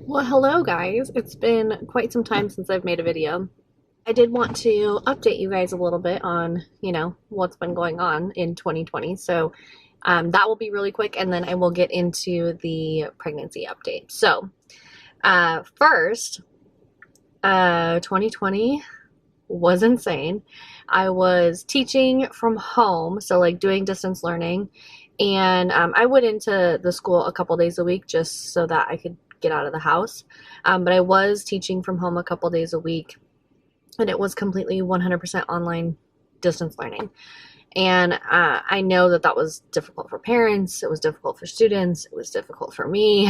Well, hello guys. It's been quite some time since I've made a video. I did want to update you guys a little bit on, what's been going on in 2020. So that will be really quick, and then I will get into the pregnancy update. So first, 2020 was insane. I was teaching from home, so like doing distance learning, and I went into the school a couple days a week just so that I could get out of the house. But I was teaching from home a couple days a week, and it was completely 100% online distance learning. And I know that that was difficult for parents, it was difficult for students, it was difficult for me.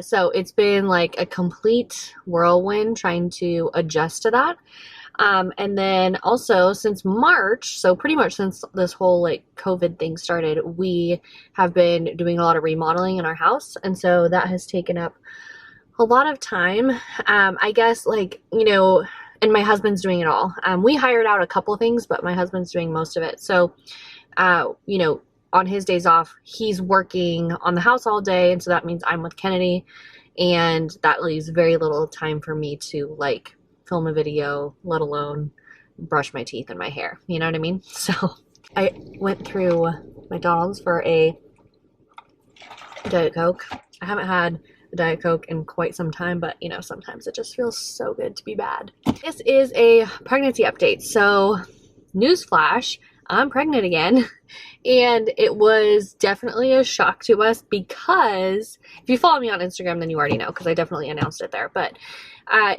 So it's been like a complete whirlwind trying to adjust to that. And then also since March, so pretty much since this whole like COVID thing started, we have been doing a lot of remodeling in our house. And so that has taken up a lot of time. I guess and my husband's doing it all. We hired out a couple of things, but my husband's doing most of it. So, on his days off, he's working on the house all day. And so that means I'm with Kennedy, and that leaves very little time for me to like film a video, let alone brush my teeth and my hair. You know what I mean? So I went through McDonald's for a Diet Coke. I haven't had a Diet Coke in quite some time, but sometimes it just feels so good to be bad. This is a pregnancy update. So newsflash, I'm pregnant again. And it was definitely a shock to us because if you follow me on Instagram, then you already know because I definitely announced it there. But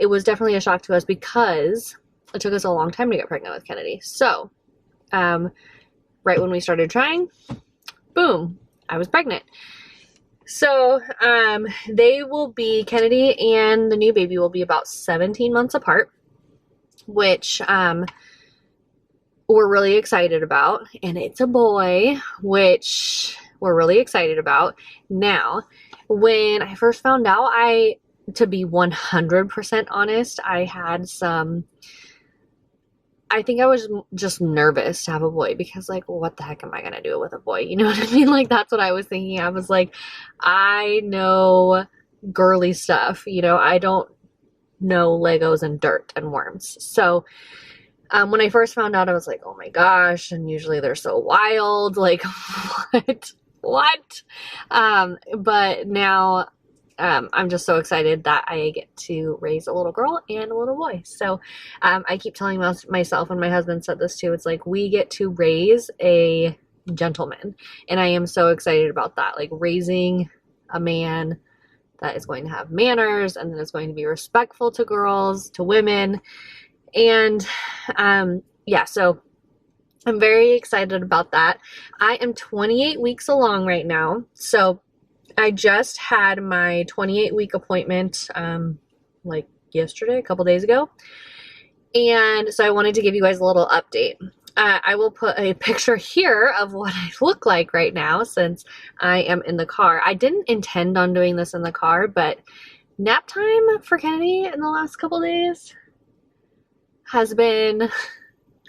it was definitely a shock to us because it took us a long time to get pregnant with Kennedy. So right when we started trying, boom, I was pregnant. So Kennedy and the new baby will be about 17 months apart, which we're really excited about. And it's a boy, which we're really excited about. Now, when I first found out, to be 100% honest, I think I was just nervous to have a boy because like, what the heck am I going to do with a boy? You know what I mean? Like, that's what I was thinking. I was like, I know girly stuff, I don't know Legos and dirt and worms. So when I first found out, I was like, oh my gosh. And usually they're so wild. Like, what? But now I'm just so excited that I get to raise a little girl and a little boy. So I keep telling myself, and my husband said this too, it's like we get to raise a gentleman. And I am so excited about that. Like raising a man that is going to have manners and that is going to be respectful to girls, to women. And so I'm very excited about that. I am 28 weeks along right now. So I just had my 28-week appointment like yesterday, a couple days ago. And so I wanted to give you guys a little update. I will put a picture here of what I look like right now since I am in the car. I didn't intend on doing this in the car, but nap time for Kennedy in the last couple days has been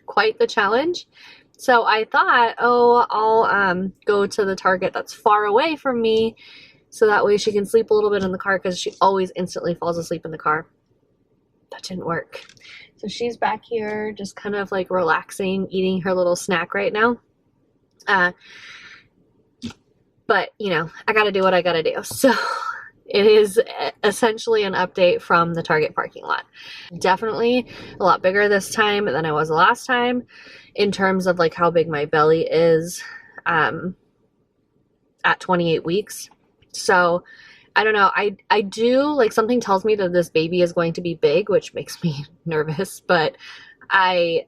quite the challenge. So I thought, I'll go to the Target that's far away from me so that way she can sleep a little bit in the car because she always instantly falls asleep in the car. That didn't work. So she's back here just kind of like relaxing, eating her little snack right now. But, I got to do what I got to do. So it is essentially an update from the Target parking lot. Definitely a lot bigger this time than I was the last time in terms of like how big my belly is at 28 weeks. So I don't know. I do like something tells me that this baby is going to be big, which makes me nervous, but I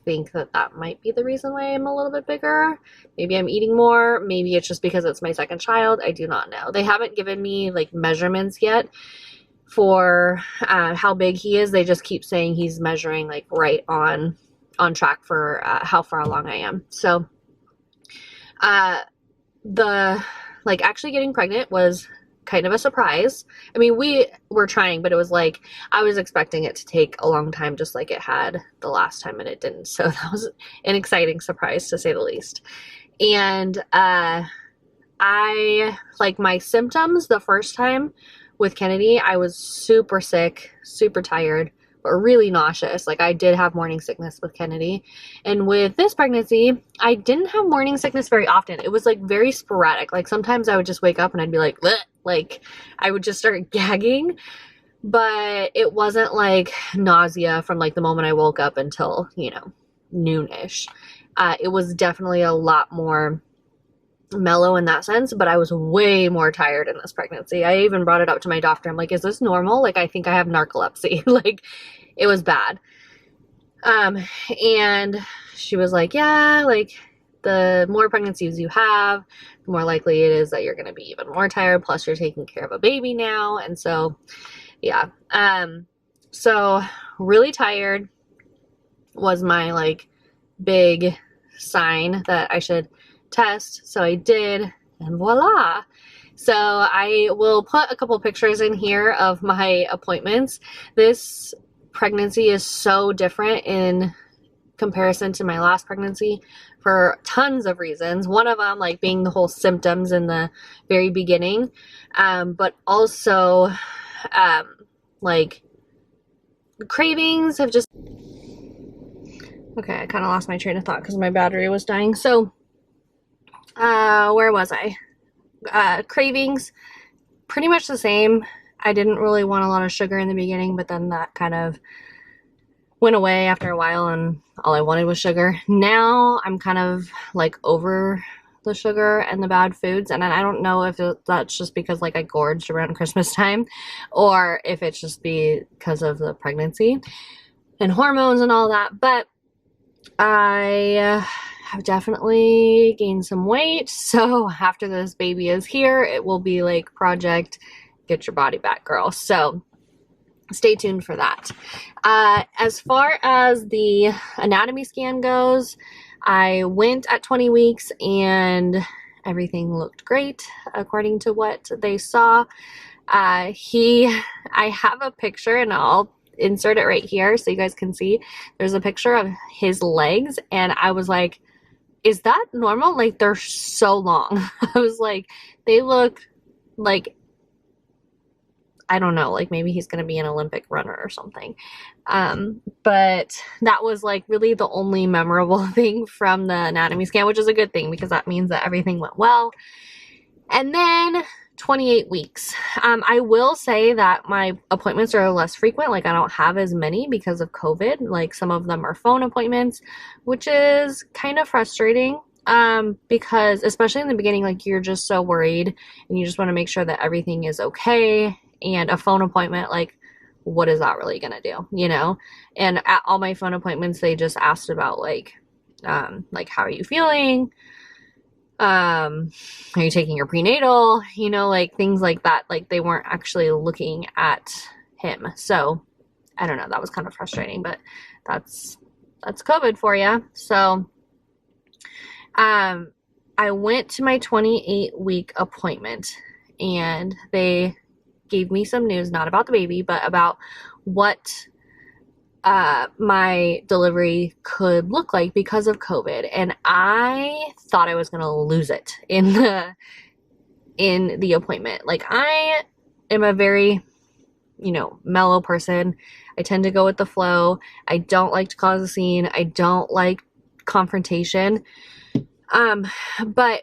think that might be the reason why I'm a little bit bigger. Maybe I'm eating more. Maybe it's just because it's my second child. I do not know. They haven't given me like measurements yet for how big he is. They just keep saying he's measuring like right on track for how far along I am. So actually getting pregnant was kind of a surprise. I mean, we were trying, but it was like I was expecting it to take a long time just like it had the last time, and it didn't. So that was an exciting surprise to say the least. And I like my symptoms the first time with Kennedy, I was super sick, super tired, but really nauseous. Like I did have morning sickness with Kennedy. And with this pregnancy, I didn't have morning sickness very often. It was like very sporadic. Like sometimes I would just wake up and I'd be like, bleh! Like I would just start gagging, but it wasn't like nausea from like the moment I woke up until, you know, noonish. It was definitely a lot more mellow in that sense, but I was way more tired in this pregnancy. I even brought it up to my doctor. I'm like, is this normal? Like, I think I have narcolepsy. Like, it was bad. And she was like, yeah, like, the more pregnancies you have, the more likely it is that you're going to be even more tired. Plus, you're taking care of a baby now. And so, yeah. So really tired was my, like, big sign that I should test. So I did, and voila. So I will put a couple pictures in here of my appointments. This pregnancy is so different in comparison to my last pregnancy for tons of reasons. One of them, like, being the whole symptoms in the very beginning, but also like cravings have just, okay, I kind of lost my train of thought because my battery was dying. So where was I? Cravings, pretty much the same. I didn't really want a lot of sugar in the beginning, but then that kind of went away after a while and all I wanted was sugar. Now I'm kind of like over the sugar and the bad foods, and I don't know if that's just because like I gorged around Christmas time or if it's just because of the pregnancy and hormones and all that, but I have definitely gained some weight. So after this baby is here, it will be like project get your body back, girl. So stay tuned for that. As far as the anatomy scan goes, I went at 20 weeks and everything looked great according to what they saw. I have a picture and I'll insert it right here so you guys can see. There's a picture of his legs and I was like, is that normal? Like, they're so long. I was like, they look like, I don't know, like maybe he's going to be an Olympic runner or something. But that was like really the only memorable thing from the anatomy scan, which is a good thing because that means that everything went well. And then 28 weeks. I will say that my appointments are less frequent. Like I don't have as many because of COVID. Like some of them are phone appointments, which is kind of frustrating. Because especially in the beginning, like you're just so worried and you just want to make sure that everything is okay. And a phone appointment, like, what is that really going to do? You know? And at all my phone appointments, they just asked about like, how are you feeling? Are you taking your prenatal? You know, like things like that. Like they weren't actually looking at him. So I don't know. That was kind of frustrating, but that's COVID for you. So, I went to my 28-week appointment and they gave me some news, not about the baby, but about what my delivery could look like because of COVID. And I thought I was going to lose it in the appointment. Like I am a very, mellow person. I tend to go with the flow. I don't like to cause a scene. I don't like confrontation. But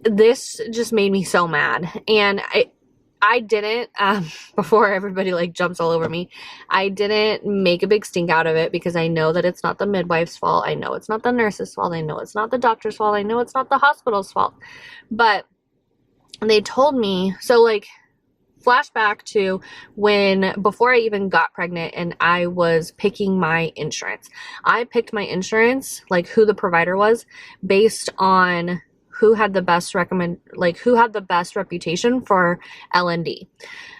this just made me so mad. And I didn't, before everybody like jumps all over me, I didn't make a big stink out of it because I know that it's not the midwife's fault. I know it's not the nurse's fault. I know it's not the doctor's fault. I know it's not the hospital's fault. But they told me, so like flashback to before I even got pregnant and I was picking my insurance. I picked my insurance, like who the provider was, based on who had the best reputation for L&D.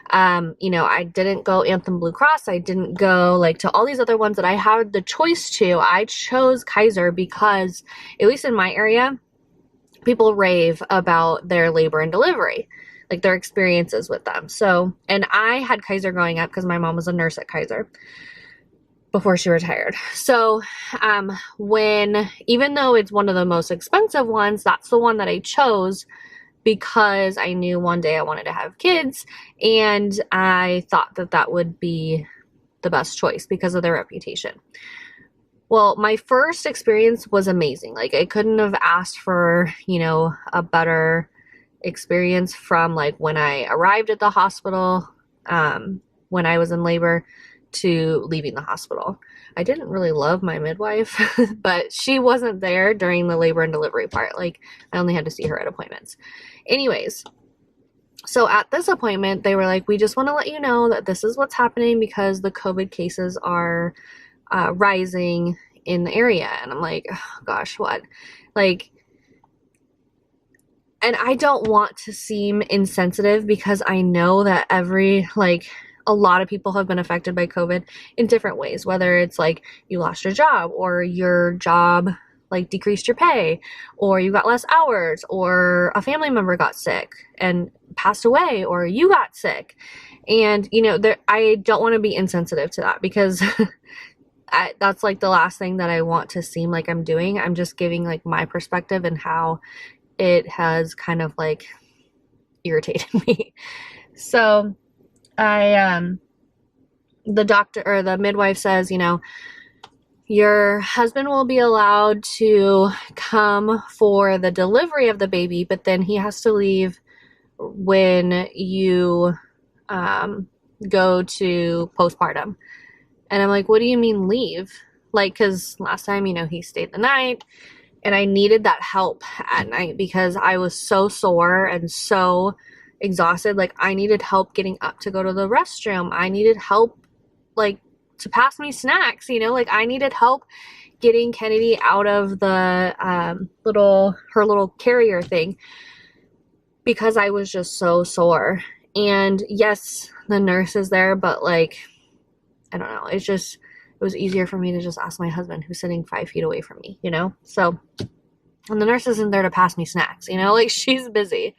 I didn't go Anthem Blue Cross. I didn't go like to all these other ones that I had the choice to. I chose Kaiser because, at least in my area, people rave about their labor and delivery, like their experiences with them. So, and I had Kaiser growing up because my mom was a nurse at Kaiser before she retired. So, even though it's one of the most expensive ones, that's the one that I chose because I knew one day I wanted to have kids, and I thought that that would be the best choice because of their reputation. Well, my first experience was amazing. Like, I couldn't have asked for, a better experience from like when I arrived at the hospital, when I was in labor, to leaving the hospital. I didn't really love my midwife, but she wasn't there during the labor and delivery part. Like, I only had to see her at appointments. Anyways, so at this appointment, they were like, we just want to let you know that this is what's happening because the COVID cases are rising in the area. And I'm like, oh, gosh, what? Like, and I don't want to seem insensitive because I know that a lot of people have been affected by COVID in different ways, whether it's like you lost your job or your job like decreased your pay, or you got less hours, or a family member got sick and passed away, or you got sick. And, I don't want to be insensitive to that because that's like the last thing that I want to seem like I'm doing. I'm just giving like my perspective and how it has kind of like irritated me. So the doctor or the midwife says, your husband will be allowed to come for the delivery of the baby, but then he has to leave when you go to postpartum. And I'm like, what do you mean leave? Like, because last time, he stayed the night, and I needed that help at night because I was so sore and so exhausted. Like, I needed help getting up to go to the restroom. I needed help, like, to pass me snacks, like I needed help getting Kennedy out of the her little carrier thing because I was just so sore. And yes, the nurse is there, but like, I don't know. It was easier for me to just ask my husband, who's sitting 5 feet away from me, So, and the nurse isn't there to pass me snacks, like she's busy.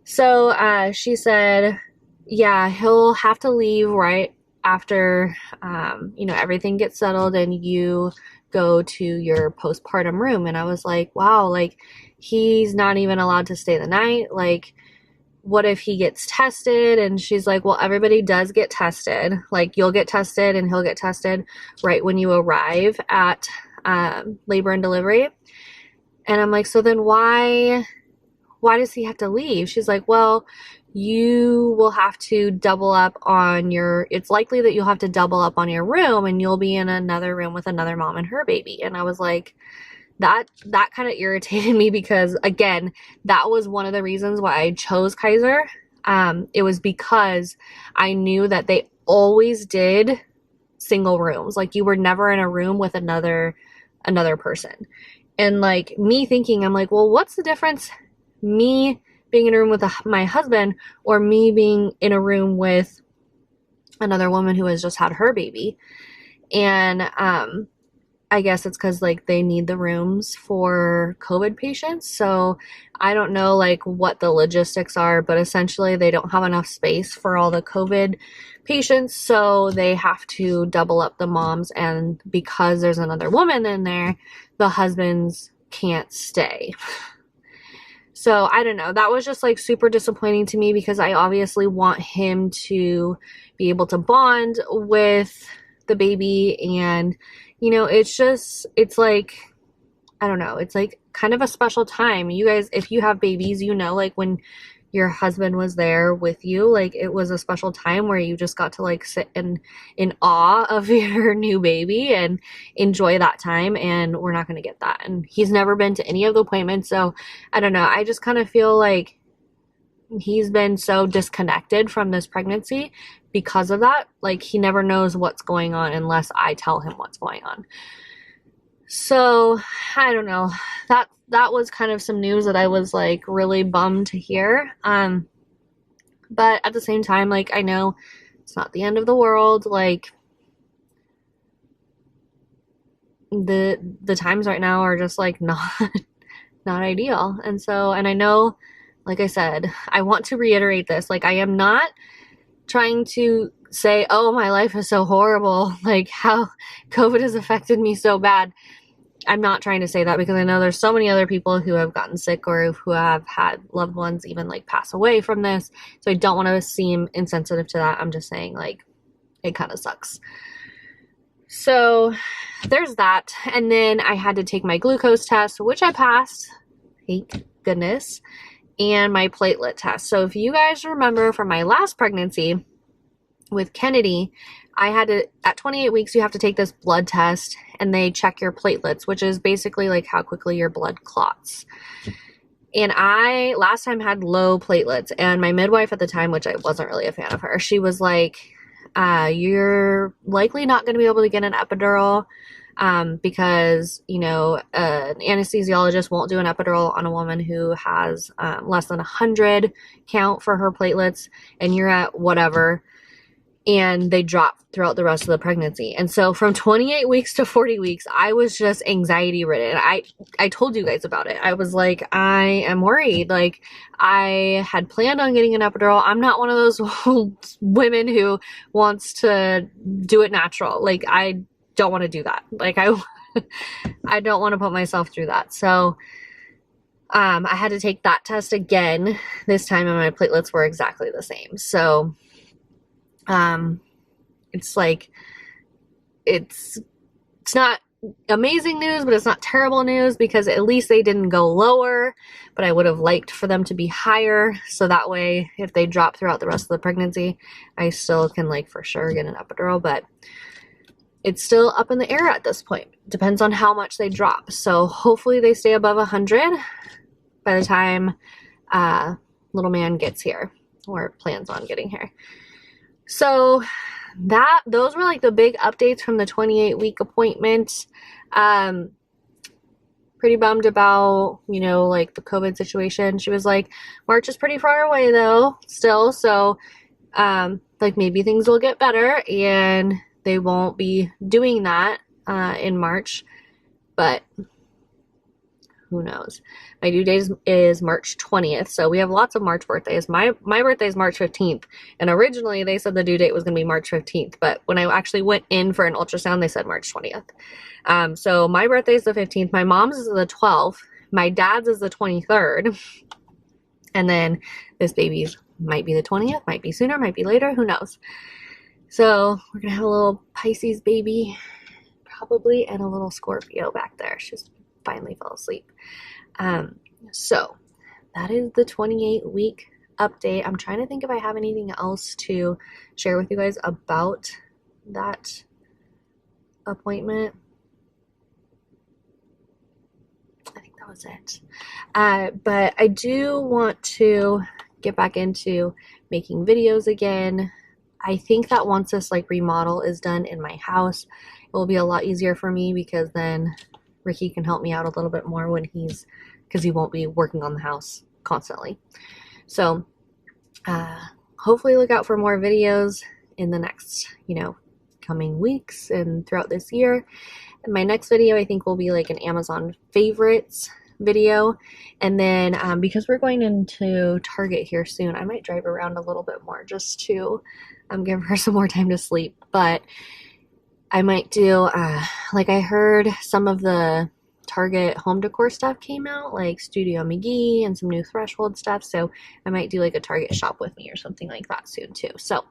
So she said, yeah, he'll have to leave right after, everything gets settled and you go to your postpartum room. And I was like, wow, like he's not even allowed to stay the night. Like, what if he gets tested? And she's like, well, everybody does get tested. Like, you'll get tested and he'll get tested right when you arrive at labor and delivery. And I'm like, so then why does he have to leave? She's like, well, you will have to double up on it's likely that you'll have to double up on your room and you'll be in another room with another mom and her baby. And I was like, that kind of irritated me because, again, that was one of the reasons why I chose Kaiser. It was because I knew that they always did single rooms. Like, you were never in a room with another person. And like me thinking, I'm like, well, what's the difference? Me being in a room with my husband or me being in a room with another woman who has just had her baby. And I guess it's because like they need the rooms for COVID patients. So I don't know like what the logistics are, but essentially they don't have enough space for all the COVID patients. So they have to double up the moms. And because there's another woman in there, the husbands can't stay. So I don't know. That was just like super disappointing to me because I obviously want him to be able to bond with the baby. And, it's like, I don't know. It's like kind of a special time. You guys, if you have babies, like when your husband was there with you, like it was a special time where you just got to like sit in awe of your new baby and enjoy that time. And we're not going to get that. And he's never been to any of the appointments. So I don't know. I just kind of feel like he's been so disconnected from this pregnancy because of that. Like, he never knows what's going on unless I tell him what's going on. So I don't know. That was kind of some news that I was like really bummed to hear. But at the same time, like, I know it's not the end of the world. Like, the times right now are just like not ideal. And I know, like I said, I want to reiterate this. Like, I am not trying to say, oh, my life is so horrible, like how COVID has affected me so bad. I'm not trying to say that because I know there's so many other people who have gotten sick or who have had loved ones even like pass away from this. So I don't want to seem insensitive to that. I'm just saying like it kind of sucks. So there's that. And then I had to take my glucose test, which I passed. Thank goodness. And my platelet test. So if you guys remember from my last pregnancy with Kennedy, I had to, at 28 weeks, you have to take this blood test and they check your platelets, which is basically like how quickly your blood clots. And I last time had low platelets, and my midwife at the time, which I wasn't really a fan of her, she was like, you're likely not going to be able to get an epidural because, you know, an anesthesiologist won't do an epidural on a woman who has less than 100 count for her platelets, and you're at whatever, and they drop throughout the rest of the pregnancy. And so from 28 weeks to 40 weeks, I was just anxiety ridden. I told you guys about it. I was like, I am worried. Like, I had planned on getting an epidural. I'm not one of those women who wants to do it natural. Like, I don't want to do that. Like, I don't want to put myself through that. So I had to take that test again this time, and my platelets were exactly the same. So it's like, it's not amazing news, but it's not terrible news because at least they didn't go lower, but I would have liked for them to be higher. So that way, if they drop throughout the rest of the pregnancy, I still can like for sure get an epidural, but it's still up in the air at this point. Depends on how much they drop. So hopefully they stay above 100 by the time, little man gets here, or plans on getting here. So those were like the big updates from the 28-week appointment. Pretty bummed about, you know, like the COVID situation. She was like, March is pretty far away though, still. So, like maybe things will get better and they won't be doing that, in March, but who knows? My due date is March 20th, so we have lots of March birthdays. My birthday is March 15th, and originally they said the due date was going to be March 15th, but when I actually went in for an ultrasound, they said March 20th. So my birthday is the 15th, my mom's is the 12th, my dad's is the 23rd, and then this baby's might be the 20th, might be sooner, might be later, who knows? So we're going to have a little Pisces baby, probably, and a little Scorpio back there. She's finally fell asleep. So that is the 28-week update. I'm trying to think if I have anything else to share with you guys about that appointment. I think that was it. But I do want to get back into making videos again. I think that once this like remodel is done in my house, it will be a lot easier for me because then Ricky can help me out a little bit more because he won't be working on the house constantly. So hopefully look out for more videos in the next, you know, coming weeks and throughout this year. And my next video I think will be like an Amazon favorites video. And then because we're going into Target here soon, I might drive around a little bit more just to give her some more time to sleep. But I might do, like I heard some of the Target home decor stuff came out, like Studio McGee and some new Threshold stuff. So I might do like a Target shop with me or something like that soon too. So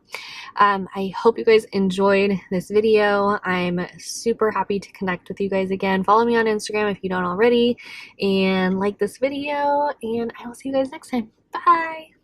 I hope you guys enjoyed this video. I'm super happy to connect with you guys again. Follow me on Instagram if you don't already, and like this video, and I will see you guys next time. Bye!